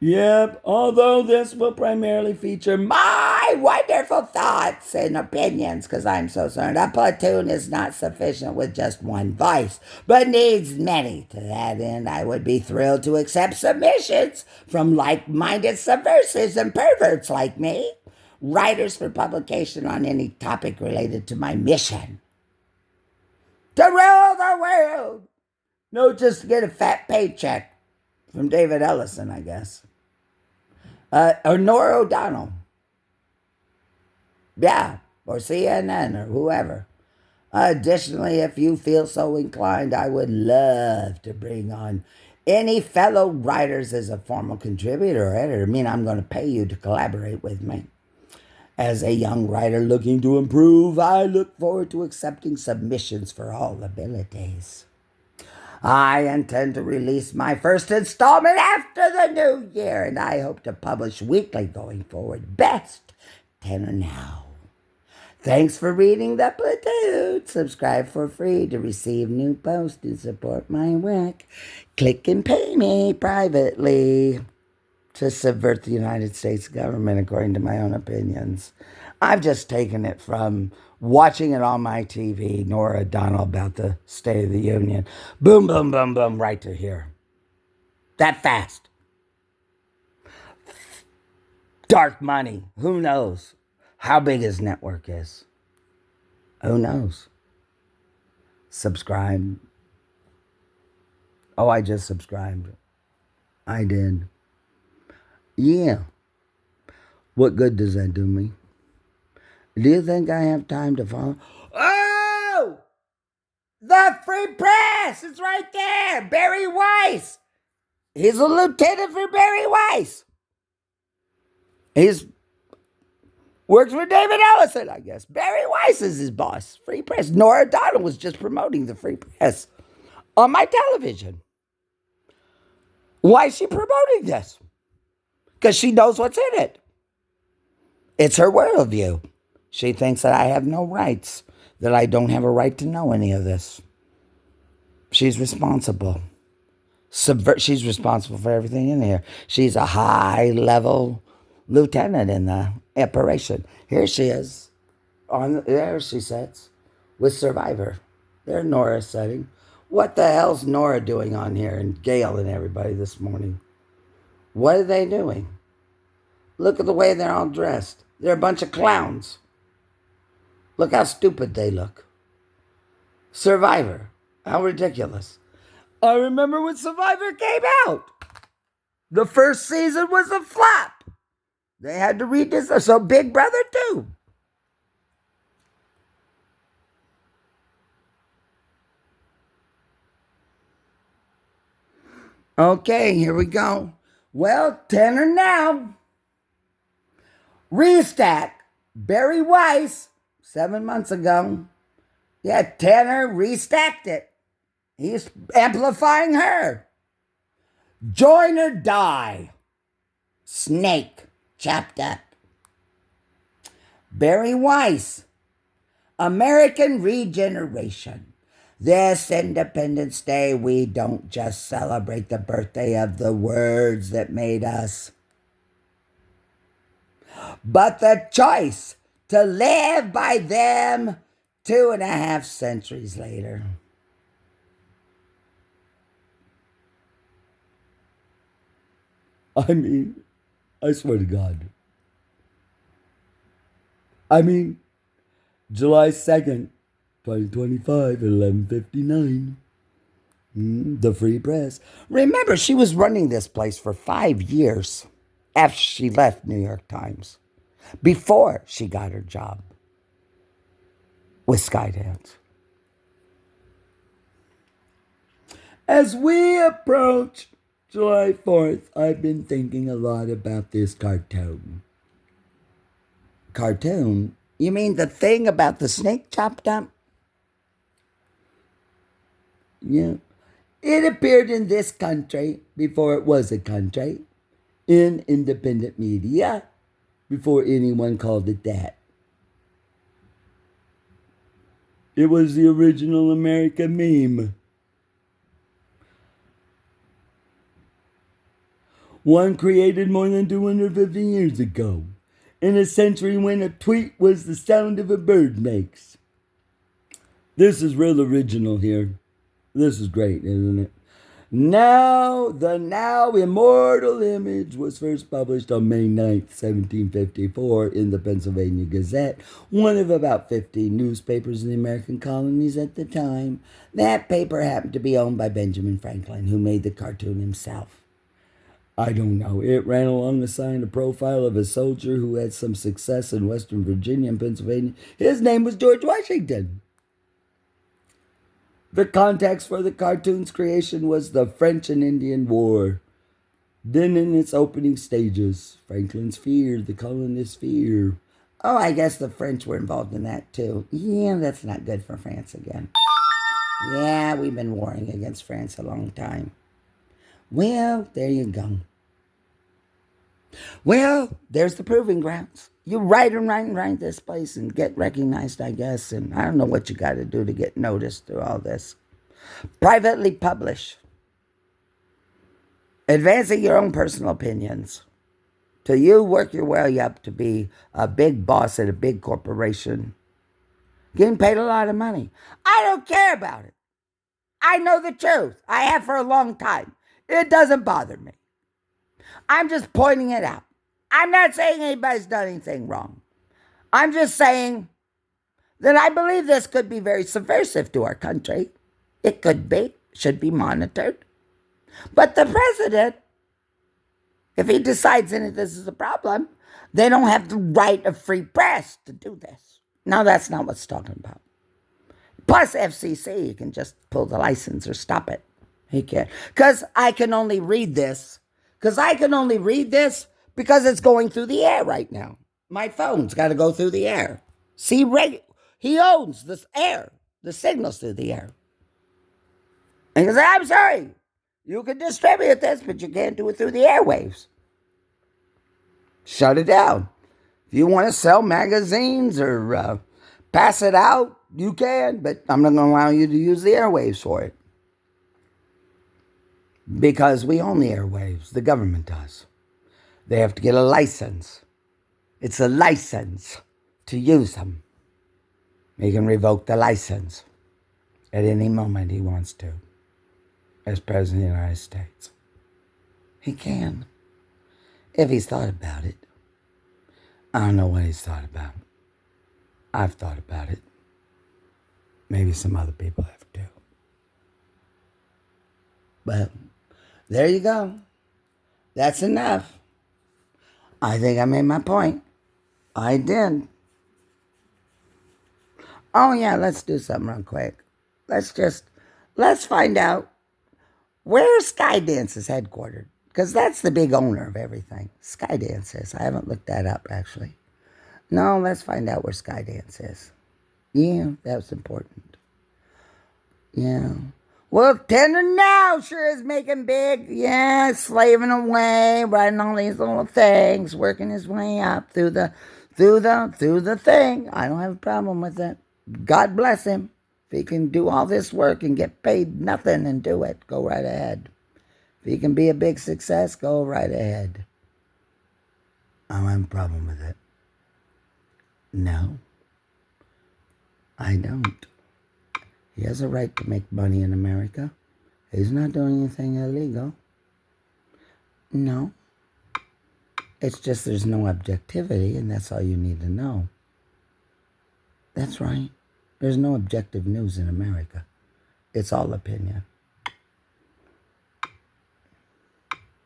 Yep, although this will primarily feature my wonderful thoughts and opinions, because I'm so certain a platoon is not sufficient with just one voice, but needs many. To that end, I would be thrilled to accept submissions from like-minded subversives and perverts like me, writers for publication on any topic related to my mission. To rule the world! No, just to get a fat paycheck from David Ellison, I guess. Or Nora O'Donnell. Yeah, or CNN or whoever. Additionally, if you feel so inclined, I would love to bring on any fellow writers as a formal contributor or editor. I mean, I'm going to pay you to collaborate with me. As a young writer looking to improve, I look forward to accepting submissions for all abilities. I intend to release my first installment after the new year, and I hope to publish weekly going forward. Best, Tanner Now. Thanks for reading The Platoon. Subscribe for free to receive new posts and support my work. Click and pay me privately to subvert the United States government according to my own opinions. I've just taken it from watching it on my TV, Nora O'Donnell, about the State of the Union. Boom, boom, boom, boom, right to here. That fast. Dark money. Who knows how big his network is? Who knows? Subscribe. Oh, I just subscribed. I did. Yeah. What good does that do me? Do you think I have time to follow? Oh! The Free Press! It's right there! Barry Weiss! He's a lieutenant for Barry Weiss. He's Works for David Ellison, I guess. Barry Weiss is his boss. Free press. Nora Donald was just promoting the free press on my television. Why is she promoting this? Because she knows what's in it. It's her worldview. She thinks that I have no rights, that I don't have a right to know any of this. She's responsible. She's responsible for everything in here. She's a high-level lieutenant in the operation. Here she is. There she sits with Survivor. There Nora's sitting. What the hell's Nora doing on here? And Gail and everybody this morning. What are they doing? Look at the way they're all dressed. They're a bunch of clowns. Look how stupid they look. Survivor. How ridiculous. I remember when Survivor came out. The first season was a flop. They had to read this. So Big Brother too. Okay, here we go. Well, Tanner now. Restack. Barry Weiss, 7 months ago. Yeah, Tanner restacked it. He's amplifying her. Join or die. Snake, chopped up. Barry Weiss, American Regeneration. This Independence Day, we don't just celebrate the birthday of the words that made us, but the choice to live by them 2.5 centuries later. I mean, I swear to God. July 2nd, 2025 at 11:59. The Free Press. Remember, she was running this place for 5 years after she left New York Times, before she got her job with Skydance. As we approach July 4th, I've been thinking a lot about this cartoon. Cartoon? You mean the thing about the snake chopped up? Yeah. It appeared in this country before it was a country, in independent media, before anyone called it that. It was the original American meme. One created more than 250 years ago, in a century when a tweet was the sound of a bird makes. This is real original here. This is great, isn't it? Now, the now immortal image was first published on May 9th, 1754 in the Pennsylvania Gazette, one of about 50 newspapers in the American colonies at the time. That paper happened to be owned by Benjamin Franklin, who made the cartoon himself. I don't know. It ran along the side a profile of a soldier who had some success in Western Virginia and Pennsylvania. His name was George Washington. The context for the cartoon's creation was the French and Indian War. Then in its opening stages, Franklin's fear, the colonists' fear. Oh, I guess the French were involved in that too. Yeah, that's not good for France again. Yeah, we've been warring against France a long time. Well, there you go. Well, there's the proving grounds. You write this place and get recognized, I guess. And I don't know what you got to do to get noticed through all this. Privately publish. Advancing your own personal opinions. Till you work your way up to be a big boss at a big corporation. Getting paid a lot of money. I don't care about it. I know the truth. I have for a long time. It doesn't bother me. I'm just pointing it out. I'm not saying anybody's done anything wrong. I'm just saying that I believe this could be very subversive to our country. It could be, should be monitored. But the president, if he decides that this is a problem, they don't have the right of free press to do this. No, that's not what's talking about. Plus FCC, you can just pull the license or stop it. He can't. Because I can only read this because it's going through the air right now. My phone's got to go through the air. See, he owns the air, the signals through the air. And he goes, I'm sorry, you can distribute this, but you can't do it through the airwaves. Shut it down. If you want to sell magazines or pass it out, you can, but I'm not going to allow you to use the airwaves for it. Because we own the airwaves. The government does. They have to get a license. It's a license to use them. He can revoke the license at any moment he wants to as President of the United States. He can, if he's thought about it. I don't know what he's thought about. I've thought about it. Maybe some other people have too. But there you go. That's enough. I think I made my point. I did. Oh yeah, let's do something real quick. Let's find out where Skydance is headquartered. Because that's the big owner of everything. Skydance is. I haven't looked that up, actually. No, let's find out where Skydance is. Yeah, that's important. Yeah. Well, Tender now sure is making big. Yeah, slaving away, writing all these little things, working his way up through the thing. I don't have a problem with it. God bless him. If he can do all this work and get paid nothing and do it, go right ahead. If he can be a big success, go right ahead. I don't have a problem with it. No, I don't. He has a right to make money in America. He's not doing anything illegal. No. It's just there's no objectivity, and that's all you need to know. That's right. There's no objective news in America. It's all opinion.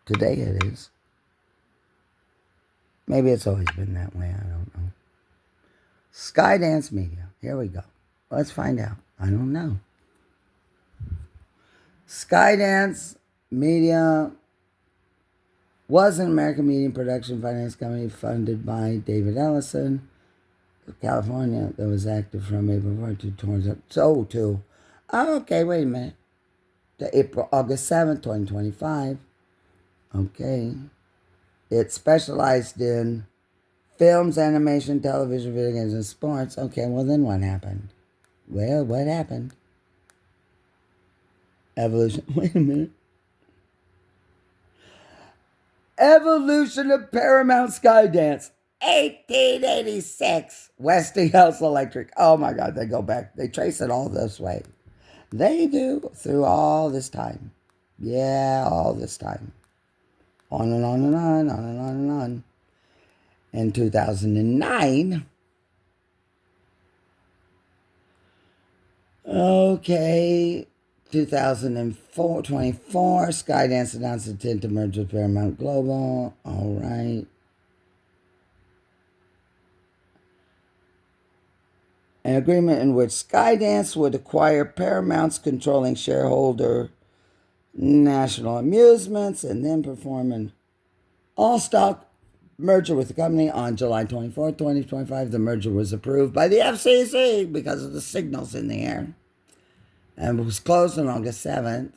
Today it is. Maybe it's always been that way. I don't know. Skydance Media. Here we go. Let's find out. I don't know. Skydance Media was an American media production finance company funded by David Ellison of California that was active from April 4 to 2022. Oh, okay, wait a minute. To August 7th, 2025. Okay. It specialized in films, animation, television, video games, and sports. Okay, well then what happened? Well, what happened? Evolution. Wait a minute. Evolution of Paramount Skydance. 1886. Westinghouse Electric. Oh my God, they go back. They trace it all this way. They do through all this time. Yeah, all this time. On and on and on, on and on and on. In 2009, okay, 2024, Skydance announced intent to merge with Paramount Global. All right. An agreement in which Skydance would acquire Paramount's controlling shareholder, National Amusements, and then perform an all-stock merger with the company on July 24th, 2025. The merger was approved by the FCC because of the signals in the air and was closed on August 7th,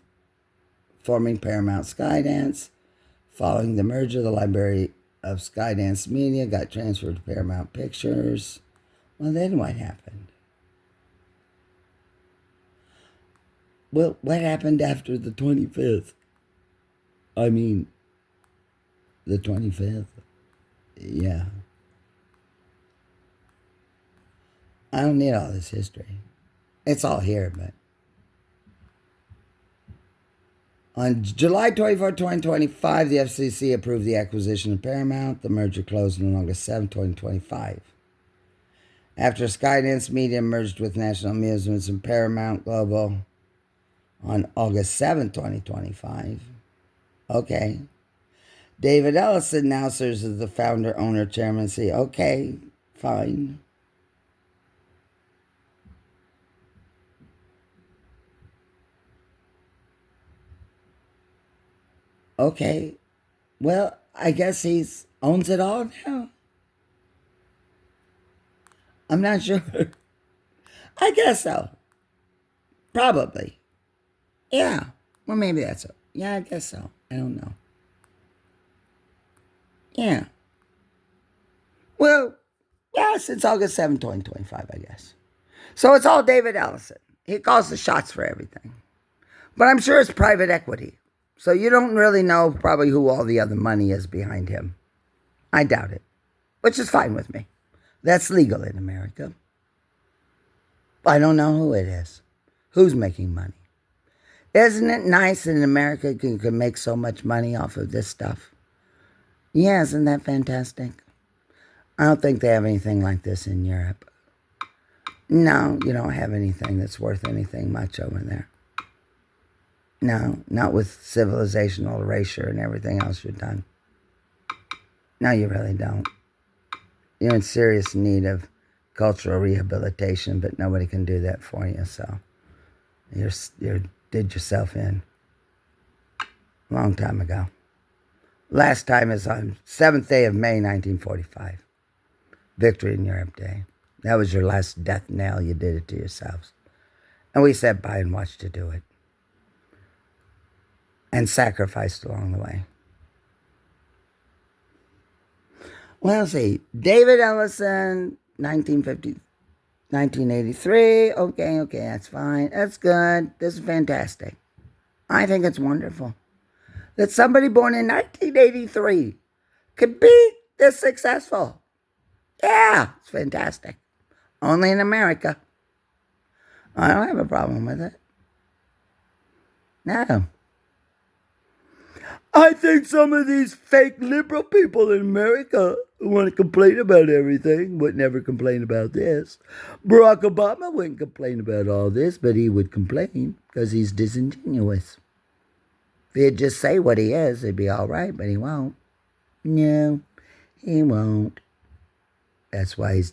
forming Paramount Skydance. Following the merger, the library of Skydance Media got transferred to Paramount Pictures. Well, then what happened? Well, what happened after the 25th? I mean, the 25th. Yeah. I don't need all this history. It's all here, but. On July 24, 2025, the FCC approved the acquisition of Paramount. The merger closed on August 7, 2025. After Skydance Media merged with National Amusements and Paramount Global on August 7, 2025. Okay. David Ellison now serves as the founder, owner, chairman, CEO. Okay, fine. Okay. Well, I guess he owns it all now. I'm not sure. I guess so. Probably. Yeah. Well, maybe that's so. Yeah, I guess so. I don't know. Yeah. Well, yeah, since August 7, 2025, I guess. So it's all David Ellison. He calls the shots for everything. But I'm sure it's private equity. So you don't really know probably who all the other money is behind him. I doubt it. Which is fine with me. That's legal in America. I don't know who it is. Who's making money? Isn't it nice that in America you can make so much money off of this stuff? Yeah, isn't that fantastic? I don't think they have anything like this in Europe. No, you don't have anything that's worth anything much over there. No, not with civilizational erasure and everything else you've done. No, you really don't. You're in serious need of cultural rehabilitation, but nobody can do that for you, so you're did yourself in. Long time ago. Last time is on 7th day of May, 1945. Victory in Europe Day. That was your last death knell. You did it to yourselves. And we sat by and watched you do it. And sacrificed along the way. Well, let's see. David Ellison, 1983. Okay, that's fine. That's good. This is fantastic. I think it's wonderful that somebody born in 1983 could be this successful. Yeah, it's fantastic. Only in America. I don't have a problem with it. No. I think some of these fake liberal people in America who want to complain about everything would never complain about this. Barack Obama wouldn't complain about all this, but he would complain because he's disingenuous. If he'd just say what he is, it'd be all right, but he won't. No, he won't. That's why he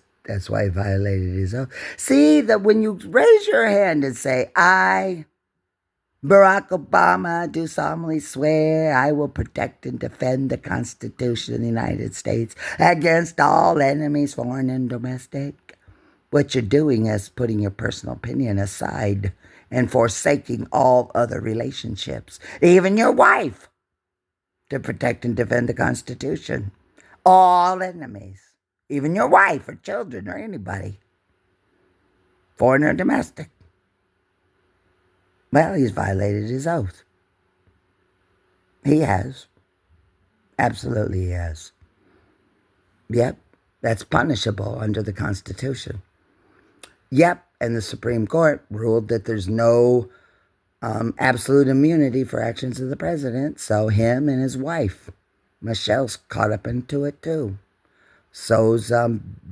violated his oath. See, that when you raise your hand and say, I, Barack Obama, do solemnly swear I will protect and defend the Constitution of the United States against all enemies, foreign and domestic. What you're doing is putting your personal opinion aside and forsaking all other relationships, even your wife, to protect and defend the Constitution. All enemies, even your wife or children or anybody, foreign or domestic. Well, he's violated his oath. He has. Absolutely he has. Yep, that's punishable under the Constitution. Yep, and the Supreme Court ruled that there's no absolute immunity for actions of the president, so him and his wife, Michelle's caught up into it too. So's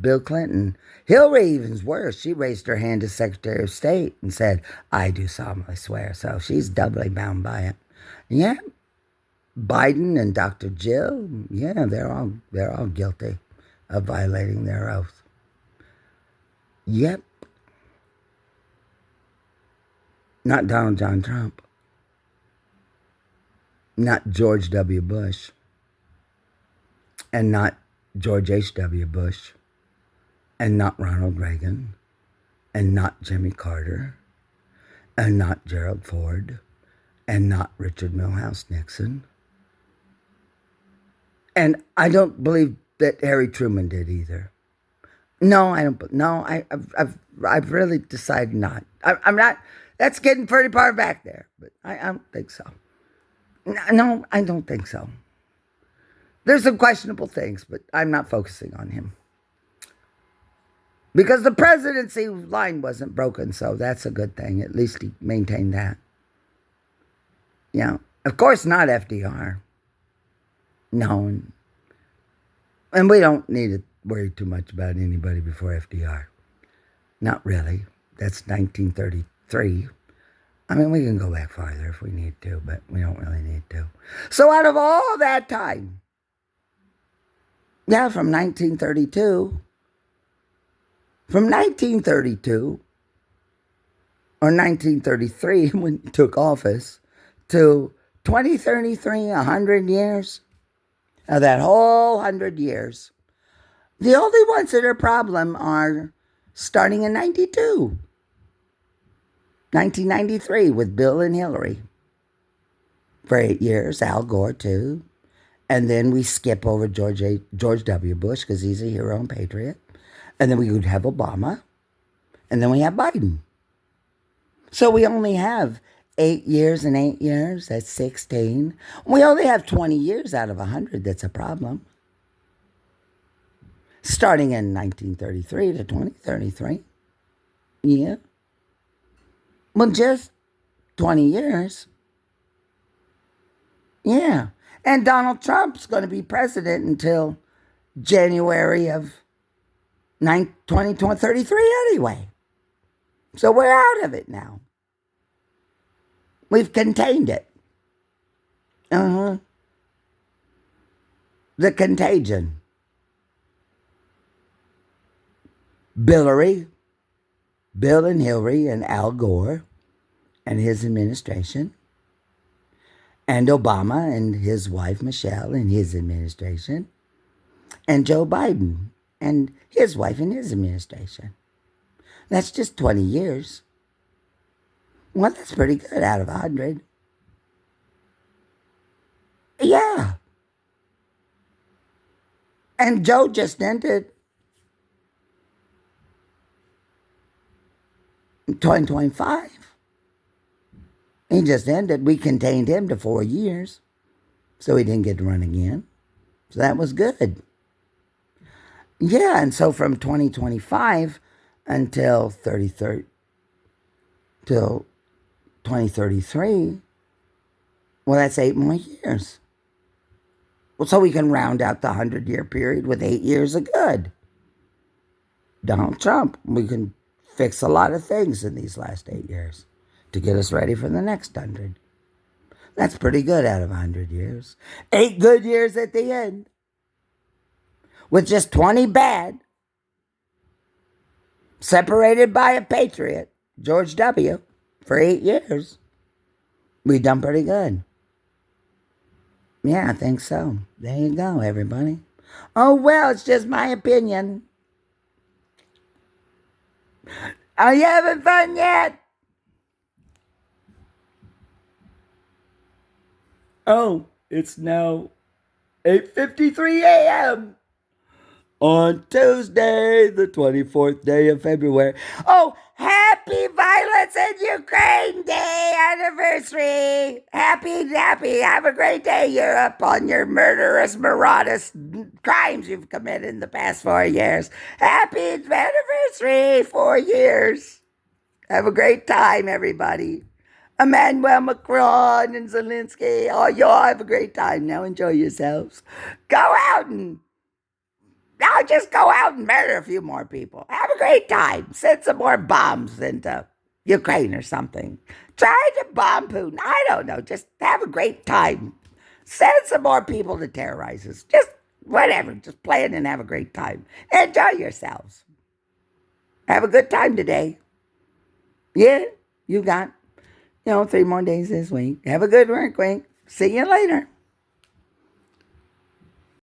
Bill Clinton. Hillary even's worse. She raised her hand as Secretary of State and said, I do solemnly swear. So she's doubly bound by it. Yeah. Biden and Dr. Jill, yeah, they're all guilty of violating their oath. Yep. Not Donald John Trump. Not George W. Bush. And not George H.W. Bush, and not Ronald Reagan, and not Jimmy Carter, and not Gerald Ford, and not Richard Milhouse Nixon. And I don't believe that Harry Truman did either. No, I don't. No, I've really decided not. I'm not. That's getting pretty far back there, but I don't think so. No, I don't think so. There's some questionable things, but I'm not focusing on him. Because the presidency line wasn't broken, so that's a good thing. At least he maintained that. Yeah. Of course not FDR. No. And we don't need to worry too much about anybody before FDR. Not really. That's 1933. I mean, we can go back farther if we need to, but we don't really need to. So out of all that time, yeah, from 1932 or 1933 when he took office to 2033, 100 years, of that whole 100 years, the only ones that are a problem are starting in 1993 with Bill and Hillary. For 8 years, Al Gore too. And then we skip over George W. Bush because he's a hero and patriot. And then we would have Obama. And then we have Biden. So we only have 8 years and 8 years. That's 16. We only have 20 years out of 100. That's a problem. Starting in 1933 to 2033. Yeah. Well, just 20 years. Yeah. And Donald Trump's going to be president until January of 2033 anyway. So we're out of it now. We've contained it. The contagion. Bill and Hillary and Al Gore and his administration, and Obama and his wife Michelle and his administration, and Joe Biden and his wife and his administration. That's just 20 years. Well, that's pretty good out of 100. Yeah. And Joe just ended 2025. He just ended. We contained him to 4 years, so he didn't get to run again. So that was good. Yeah, and so from 2025 until 2033, well, that's 8 more years. Well, so we can round out the 100-year period with 8 years of good. Donald Trump, we can fix a lot of things in these last 8 years to get us ready for the next 100. That's pretty good out of 100 years. 8 good years at the end. With just 20 bad. Separated by a patriot, George W., for 8 years. We done pretty good. Yeah, I think so. There you go, everybody. Oh, well, it's just my opinion. Are you having fun yet? Oh, it's now 8:53 a.m. on Tuesday, the 24th day of February. Oh, happy Violence in Ukraine Day anniversary. Happy. Have a great day, Europe, on your murderous, maraudous crimes you've committed in the past 4 years. Happy anniversary, 4 years. Have a great time, everybody. Emmanuel Macron and Zelensky. Oh, you all have a great time. Now enjoy yourselves. Just go out and murder a few more people. Have a great time. Send some more bombs into Ukraine or something. Try to bomb Putin. I don't know. Just have a great time. Send some more people to terrorize us. Just whatever. Just plan and have a great time. Enjoy yourselves. Have a good time today. Yeah, you got 3 more days this week. Have a good work week. See you later.